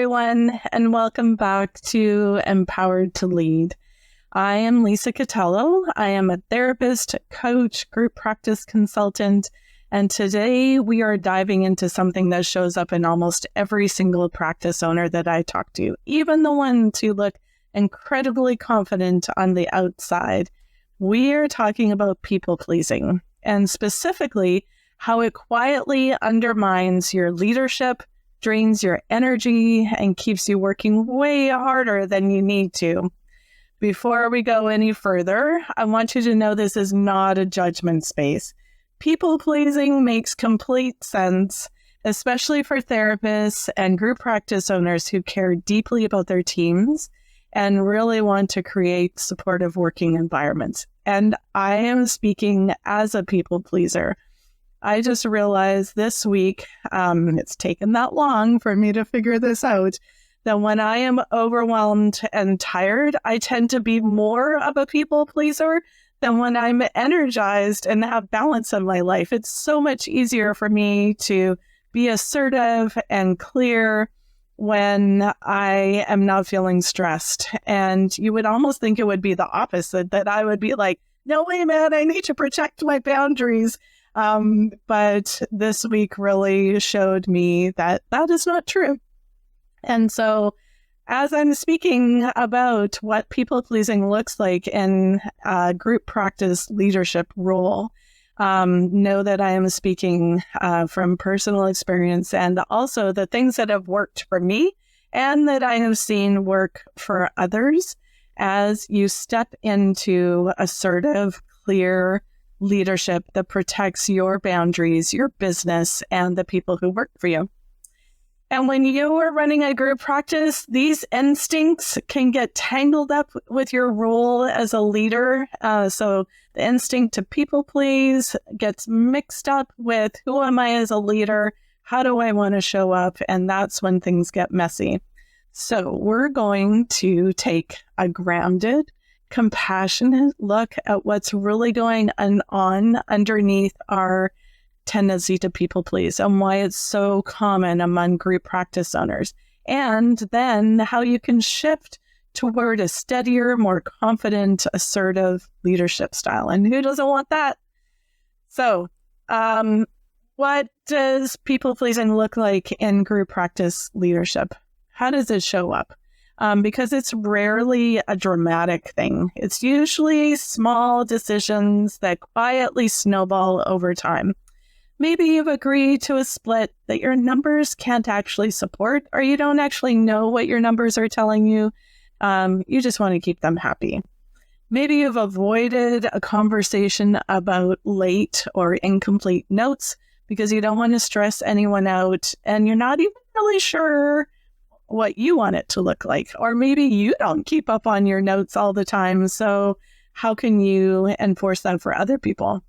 everyone, and welcome back to Empowered to Lead. I am Lisa Catello. I am a therapist, coach, group practice consultant, and today we are diving into something that shows up in almost every single practice owner that I talk to, even the ones who look incredibly confident on the outside. We are talking about people pleasing, and specifically how it quietly undermines your leadership, drains your energy, and keeps you working way harder than you need to. Before we go any further, I want you to know this is not a judgment space. People-pleasing makes complete sense, especially for therapists and group practice owners who care deeply about their teams and really want to create supportive working environments. And I am speaking as a people-pleaser. I just realized this week, it's taken that long for me to figure this out, that when I am overwhelmed and tired, I tend to be more of a people pleaser than when I'm energized and have balance in my life. It's so much easier for me to be assertive and clear when I am not feeling stressed. And you would almost think it would be the opposite, that I would be like, no way, man, I need to protect my boundaries. But this week really showed me that that is not true. And so as I'm speaking about what people-pleasing looks like in a group practice leadership role, know that I am speaking from personal experience and also the things that have worked for me and that I have seen work for others as you step into assertive, clear leadership that protects your boundaries, your business, and the people who work for you. And when you are running a group practice, these instincts can get tangled up with your role as a leader. So the instinct to people please gets mixed up with who am I as a leader? How do I want to show up? And that's when things get messy. So we're going to take a grounded, compassionate look at what's really going on underneath our tendency to people please and why it's so common among group practice owners. And then how you can shift toward a steadier, more confident, assertive leadership style. And who doesn't want that? So what does people pleasing look like in group practice leadership? How does it show up? Because it's rarely a dramatic thing. It's usually small decisions that quietly snowball over time. Maybe you've agreed to a split that your numbers can't actually support, or you don't actually know what your numbers are telling you. You just want to keep them happy. Maybe you've avoided a conversation about late or incomplete notes because you don't want to stress anyone out, and you're not even really sure what you want it to look like. Or maybe you don't keep up on your notes all the time. So how can you enforce that for other people?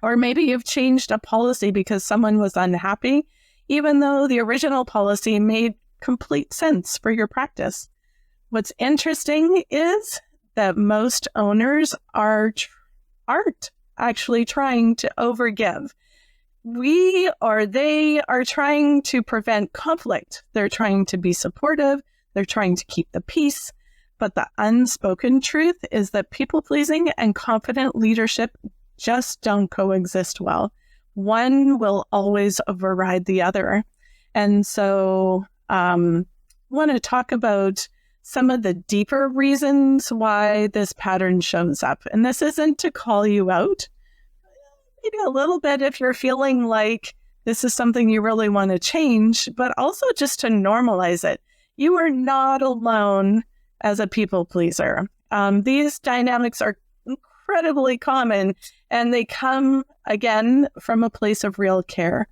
Or maybe you've changed a policy because someone was unhappy, even though the original policy made complete sense for your practice. What's interesting is that most owners aren't actually trying to overgive. They are trying to prevent conflict. They're trying to be supportive. They're trying to keep the peace. But the unspoken truth is that people-pleasing and confident leadership just don't coexist well. One will always override the other. And so I want to talk about some of the deeper reasons why this pattern shows up. And this isn't to call you out. Maybe a little bit if you're feeling like this is something you really want to change, but also just to normalize it. You are not alone as a people pleaser. These dynamics are incredibly common, and they come, again, from a place of real care.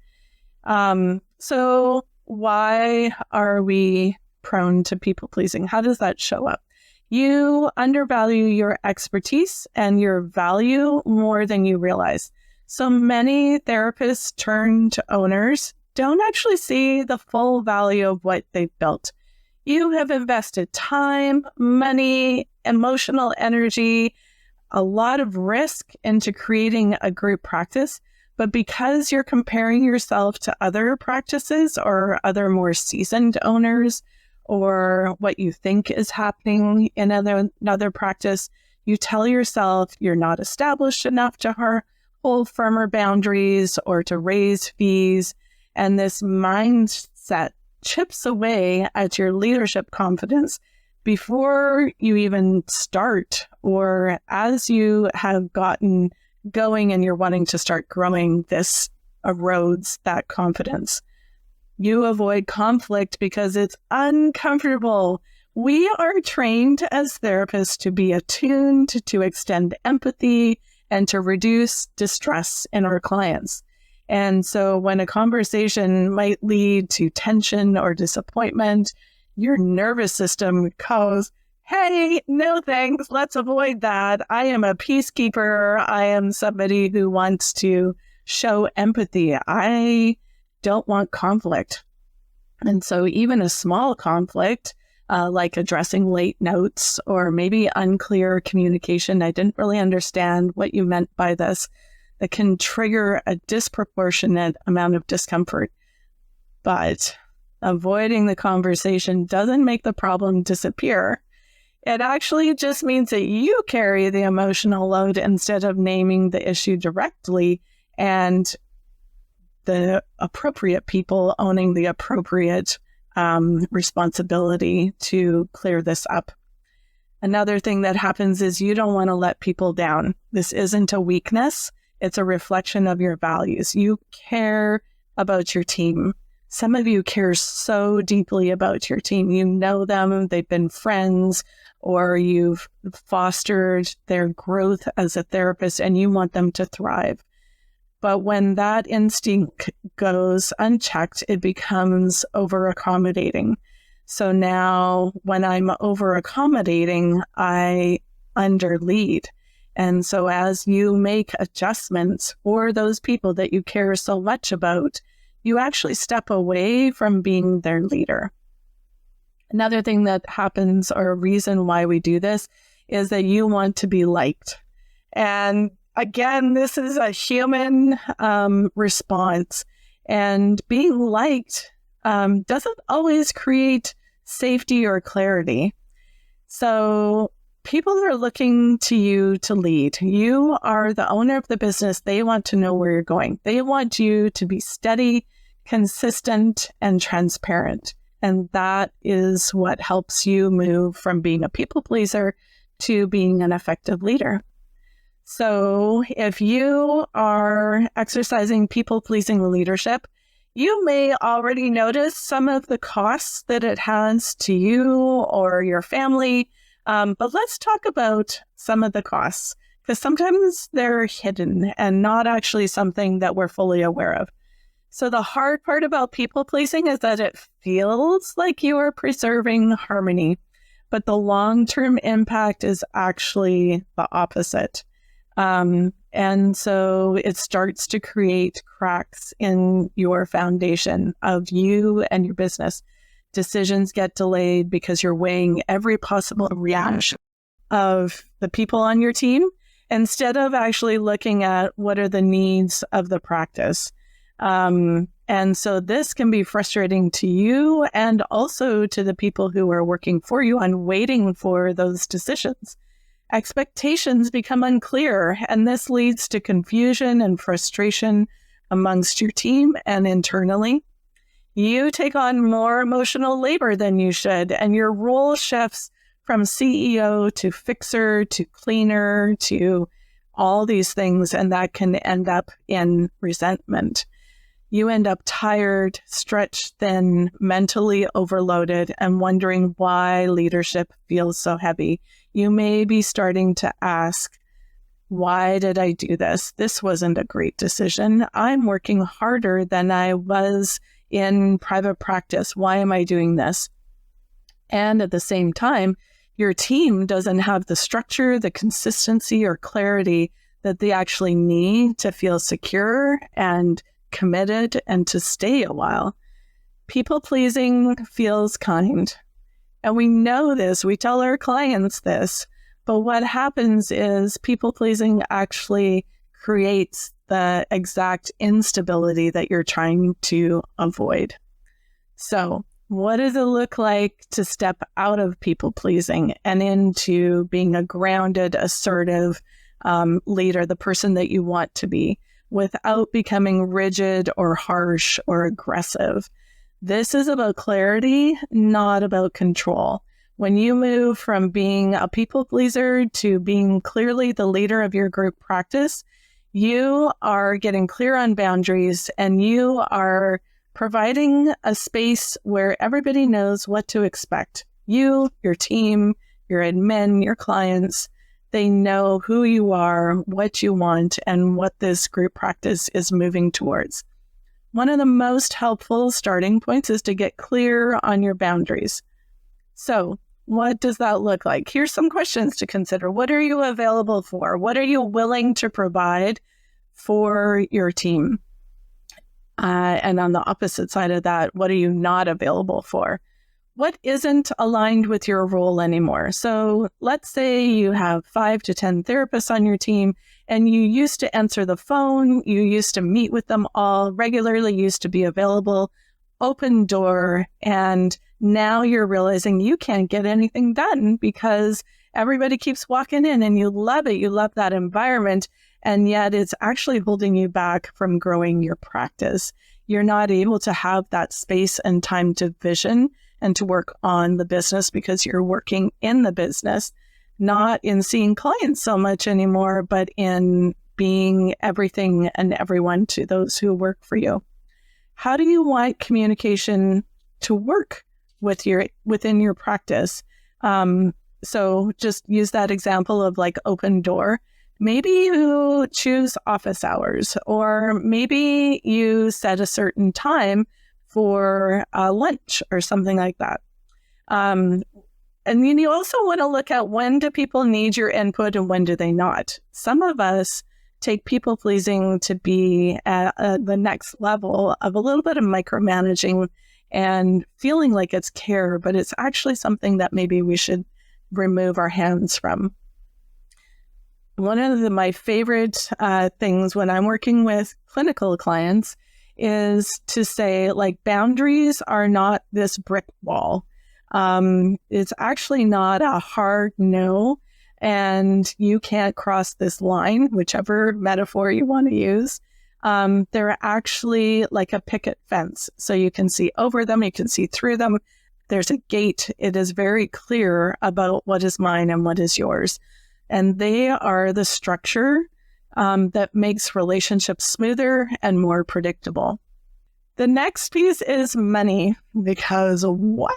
So why are we prone to people pleasing? How does that show up? You undervalue your expertise and your value more than you realize. So many therapists turn to owners don't actually see the full value of what they've built. You have invested time, money, emotional energy, a lot of risk into creating a group practice, but because you're comparing yourself to other practices or other more seasoned owners or what you think is happening in another practice, you tell yourself you're not established enough to hold firmer boundaries or to raise fees. And this mindset chips away at your leadership confidence before you even start, or as you have gotten going and you're wanting to start growing. This erodes that confidence. You avoid conflict because it's uncomfortable. We are trained as therapists to be attuned, to extend empathy, and to reduce distress in our clients. And so when a conversation might lead to tension or disappointment, your nervous system goes, hey, no thanks, let's avoid that. I am a peacekeeper. I am somebody who wants to show empathy. I don't want conflict. And so even a small conflict, like addressing late notes or maybe unclear communication, I didn't really understand what you meant by this, that can trigger a disproportionate amount of discomfort. But avoiding the conversation doesn't make the problem disappear. It actually just means that you carry the emotional load instead of naming the issue directly, and the appropriate people owning the appropriate responsibility to clear this up. Another thing that happens is you don't want to let people down. This isn't a weakness. It's a reflection of your values. You care about your team. Some of you care so deeply about your team. You know them, they've been friends, or you've fostered their growth as a therapist, and you want them to thrive. But when that instinct goes unchecked, it becomes over-accommodating. So now when I'm over-accommodating, I underlead. And so as you make adjustments for those people that you care so much about, you actually step away from being their leader. Another thing that happens, or a reason why we do this, is that you want to be liked. And again, this is a human response. And being liked doesn't always create safety or clarity. So people are looking to you to lead. You are the owner of the business. They want to know where you're going. They want you to be steady, consistent, and transparent. And that is what helps you move from being a people pleaser to being an effective leader. So if you are exercising people-pleasing leadership, you may already notice some of the costs that it has to you or your family. But let's talk about some of the costs, because sometimes they're hidden and not actually something that we're fully aware of. So the hard part about people-pleasing is that it feels like you are preserving harmony, but the long-term impact is actually the opposite. And so it starts to create cracks in your foundation of you and your business. Decisions get delayed because you're weighing every possible reaction of the people on your team instead of actually looking at what are the needs of the practice. And so this can be frustrating to you and also to the people who are working for you and waiting for those decisions. Expectations become unclear, and this leads to confusion and frustration amongst your team and internally. You take on more emotional labor than you should, and your role shifts from CEO to fixer to cleaner to all these things, and that can end up in resentment. You end up tired, stretched thin, mentally overloaded, and wondering why leadership feels so heavy. You may be starting to ask, why did I do this? This wasn't a great decision. I'm working harder than I was in private practice. Why am I doing this? And at the same time, your team doesn't have the structure, the consistency, or clarity that they actually need to feel secure and committed and to stay a while. People-pleasing feels kind. And we know this, we tell our clients this, but what happens is people-pleasing actually creates the exact instability that you're trying to avoid. So What does it look like to step out of people pleasing and into being a grounded, assertive leader, the person that you want to be, without becoming rigid or harsh or aggressive? This is about clarity, not about control. When you move from being a people pleaser to being clearly the leader of your group practice, you are getting clear on boundaries and you are providing a space where everybody knows what to expect. You, your team, your admin, your clients, they know who you are, what you want, and what this group practice is moving towards. One of the most helpful starting points is to get clear on your boundaries. So, what does that look like? Here's some questions to consider. What are you available for? What are you willing to provide for your team? And on the opposite side of that, what are you not available for? What isn't aligned with your role anymore? So let's say you have 5 to 10 therapists on your team, and you used to answer the phone, you used to meet with them all regularly, used to be available, open door, and now you're realizing you can't get anything done because everybody keeps walking in and you love it. You love that environment, and yet it's actually holding you back from growing your practice. You're not able to have that space and time to vision and to work on the business because you're working in the business, not in seeing clients so much anymore, but in being everything and everyone to those who work for you. How do you want communication to work within your practice? So just use that example of like open door. Maybe you choose office hours, or maybe you set a certain time for lunch or something like that. And then you also want to look at, when do people need your input and when do they not? Some of us take people pleasing to be at the next level of a little bit of micromanaging and feeling like it's care, but it's actually something that maybe we should remove our hands from. One of my favorite things when I'm working with clinical clients is to say, like, boundaries are not this brick wall. It's actually not a hard no, and you can't cross this line, whichever metaphor you want to use. They're actually like a picket fence. So you can see over them, you can see through them. There's a gate. It is very clear about what is mine and what is yours. And they are the structure that makes relationships smoother and more predictable. The next piece is money, because wow,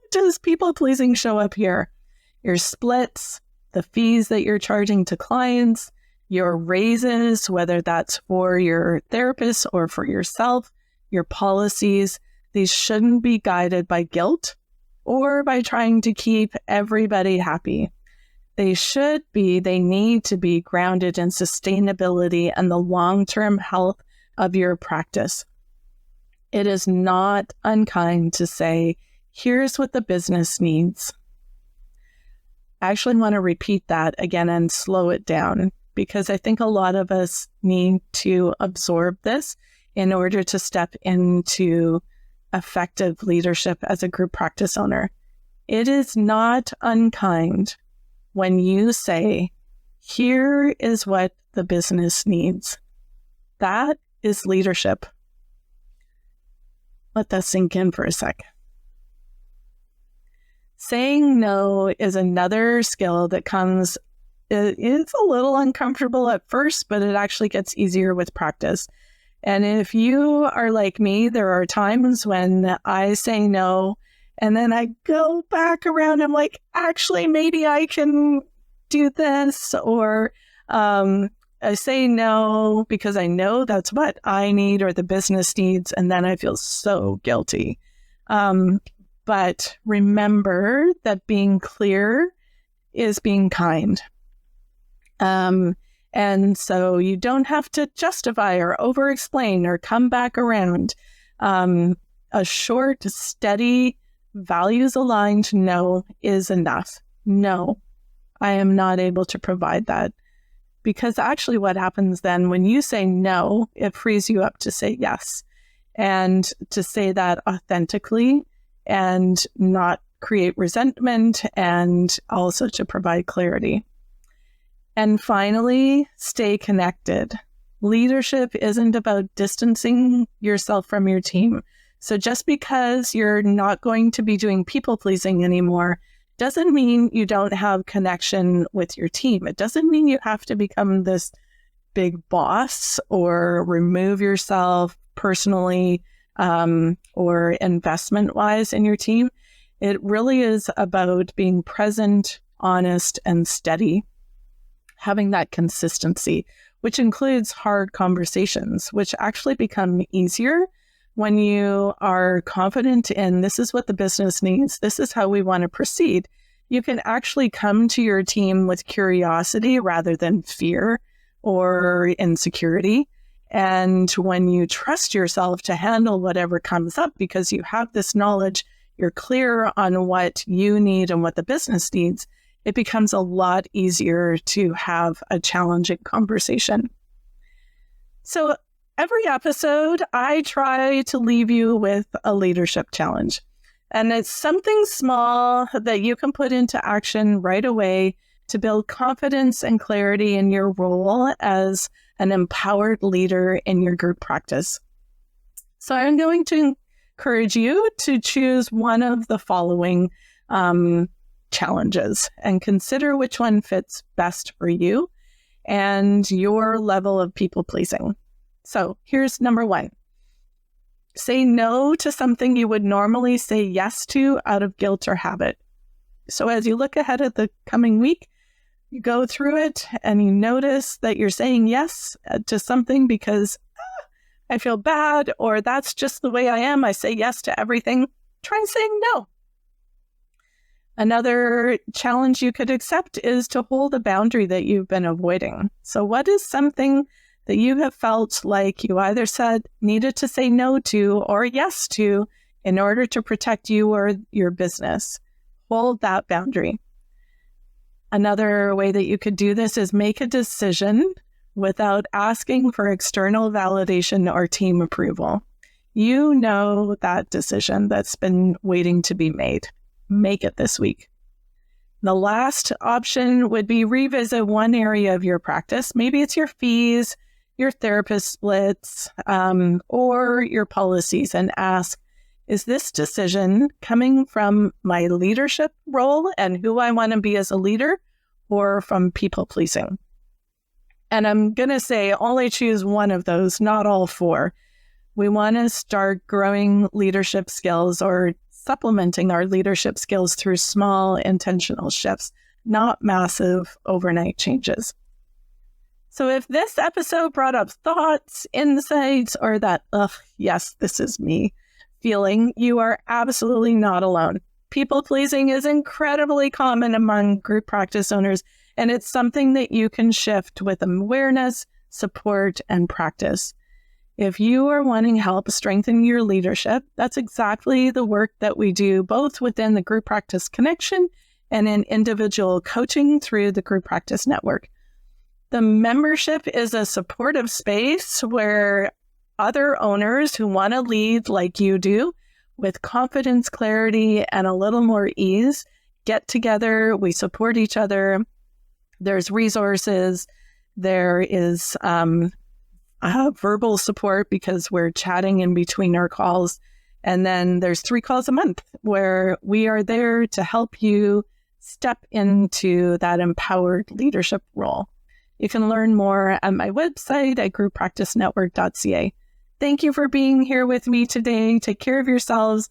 does people pleasing show up here? Your splits, the fees that you're charging to clients, your raises, whether that's for your therapist or for yourself, your policies, these shouldn't be guided by guilt or by trying to keep everybody happy. They need to be grounded in sustainability and the long-term health of your practice. It is not unkind to say, here's what the business needs. I actually want to repeat that again and slow it down, because I think a lot of us need to absorb this in order to step into effective leadership as a group practice owner. It is not unkind when you say, here is what the business needs. That is leadership. Let that sink in for a sec. Saying no is another skill that comes, it's a little uncomfortable at first, but it actually gets easier with practice. And if you are like me, there are times when I say no, and then I go back around, I'm like, actually, maybe I can do this, or I say no because I know that's what I need or the business needs, and then I feel so guilty. But remember that being clear is being kind. And so you don't have to justify or over-explain or come back around. A short, steady, values-aligned no is enough. No, I am not able to provide that. Because actually what happens then when you say no, it frees you up to say yes. And to say that authentically and not create resentment, and also to provide clarity. And finally, stay connected. Leadership isn't about distancing yourself from your team. So just because you're not going to be doing people pleasing anymore doesn't mean you don't have connection with your team. It doesn't mean you have to become this big boss or remove yourself personally or investment-wise in your team. It really is about being present, honest, and steady, having that consistency, which includes hard conversations, which actually become easier when you are confident in this is what the business needs, this is how we want to proceed. You can actually come to your team with curiosity rather than fear or insecurity. And when you trust yourself to handle whatever comes up because you have this knowledge, you're clear on what you need and what the business needs, it becomes a lot easier to have a challenging conversation. So every episode, I try to leave you with a leadership challenge. And it's something small that you can put into action right away to build confidence and clarity in your role as an empowered leader in your group practice. So I'm going to encourage you to choose one of the following challenges and consider which one fits best for you and your level of people pleasing. So here's number one. Say no to something you would normally say yes to out of guilt or habit. So as you look ahead at the coming week, you go through it and you notice that you're saying yes to something because I feel bad, or that's just the way I am. I say yes to everything. Try saying no. Another challenge you could accept is to hold a boundary that you've been avoiding. So what is something that you have felt like you either said needed to say no to or yes to in order to protect you or your business? Hold that boundary. Another way that you could do this is make a decision without asking for external validation or team approval. You know that decision that's been waiting to be made. Make it this week. The last option would be revisit one area of your practice. Maybe it's your fees, your therapist splits, or your policies, and ask, is this decision coming from my leadership role and who I want to be as a leader, or from people pleasing? And I'm going to say only choose one of those, not all four. We want to start growing leadership skills or supplementing our leadership skills through small intentional shifts, not massive overnight changes. So if this episode brought up thoughts, insights, or that, yes, this is me feeling, you are absolutely not alone. People pleasing is incredibly common among group practice owners, and it's something that you can shift with awareness, support, and practice. If you are wanting help strengthening your leadership, that's exactly the work that we do both within the Group Practice Connection and in individual coaching through the Group Practice Network. The membership is a supportive space where other owners who want to lead like you do with confidence, clarity, and a little more ease get together. We support each other. There's resources. There is verbal support because we're chatting in between our calls. And then there's 3 calls a month where we are there to help you step into that empowered leadership role. You can learn more at my website at grouppracticenetwork.ca. Thank you for being here with me today. Take care of yourselves.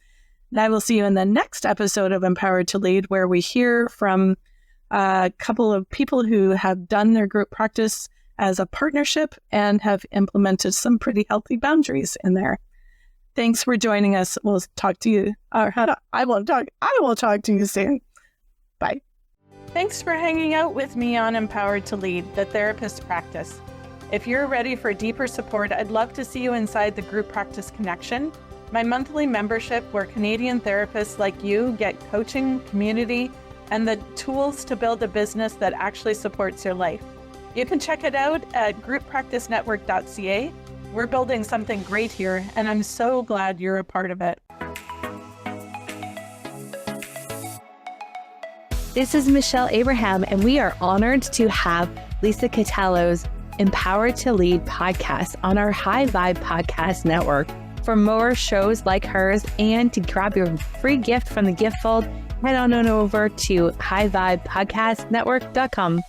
And I will see you in the next episode of Empowered to Lead, where we hear from a couple of people who have done their group practice as a partnership and have implemented some pretty healthy boundaries in there. Thanks for joining us. We'll talk to you. I will talk to you soon. Bye. Thanks for hanging out with me on Empowered to Lead, the therapist practice. If you're ready for deeper support, I'd love to see you inside the Group Practice Connection, my monthly membership where Canadian therapists like you get coaching, community, and the tools to build a business that actually supports your life. You can check it out at grouppracticenetwork.ca. We're building something great here, and I'm so glad you're a part of it. This is Michelle Abraham, and we are honored to have Lisa Catallo's Empowered to Lead podcast on our High Vibe Podcast Network. For more shows like hers and to grab your free gift from the gift fold, head on over to highvibepodcastnetwork.com.